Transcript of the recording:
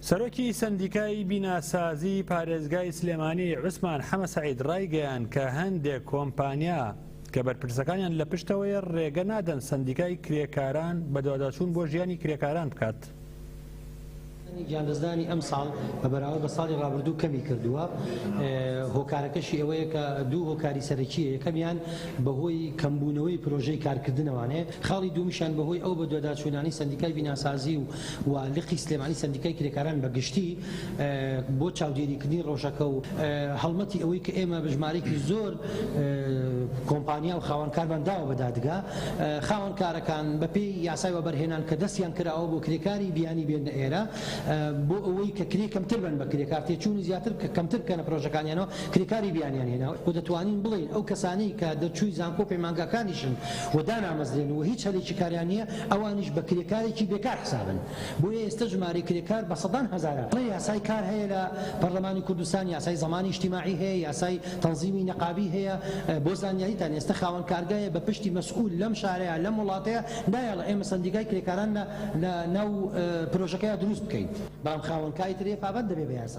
سەرۆکی سەندیکای بیناسازی پارێزگای سلێمانی عوسمان حەمە سەعید ڕایگەیان کە هەندێک کۆمپانیا کە بەرپرسەکانیان لە پشتەوەی ڕێگە نادەن سەندیکای کرێکاران بە دواداچوون بۆ ژیانی کرێکاران بکات. گیاندەزدانی ئەم ساڵ بە بەراورد بە ساڵی ڕابردوو کەمی کردووە. هۆکارەکەشی ئەوەیە کە دوو هۆکاری سەرەکیە، یەکەمیان بەهۆی کەمبوونەوەی پرۆژەی کارکردنەوەوانێ، خاڵی دوومیشان بەهۆی ئەو بە دواداچوونانی سەندیکای بیناسازی و لقی سلێمانی سەندیکای کرێکاران بەگشتی بۆ چاودێریکردنی ڕۆژەکە و هەڵمەتی ئەوەی کە ئێمە بژمارێکی زۆر کۆمپانیا و خاوەنکارمان داوە بە دادگا، خاوەنکارەکان بەپێی یاسای وەبەرهێنان کە دەستیان کراوە بۆ کرێکاری بیانی بێنە ئێرە بۆ ئەوەی کە کرێ کەمتر بن بە کرێکار تێچوونی زیاتر کە کەمتر بکەنە پرۆژەکانیانەوە کرێکاری بیانیان هێناوە بۆ دەتوانین بڵین ئەو کەسانی کە دەرچووی زانکۆ پەیمانگاکانیشن و دانامەزرێن و هیچ هەلێکی کاریان نییە ئەوانیش بە کرێکارێکی بێکار حسابن. بۆیە ئێستا ژمارەی کرێکار بە سەدان هەزارە. یاسای کار هەیە لە پەرلەمانی کوردستان، یاسای زەمانی ئیجتیماعی هەیە، یاسای تەنزیمی نەقابی هەیە. بۆ زانیاریتان ئێستا خاوەنکارگایە بە پشتی مەسئول لەم شارەیە لەم وڵاتەیە نایەڵێ ئێمە سەندیکای کرێکاران لە ناو پرۆژەکەیە دروست بکەین. بەڵام خاوەنکاری ترێ پابەند دەبێ بە یاسا.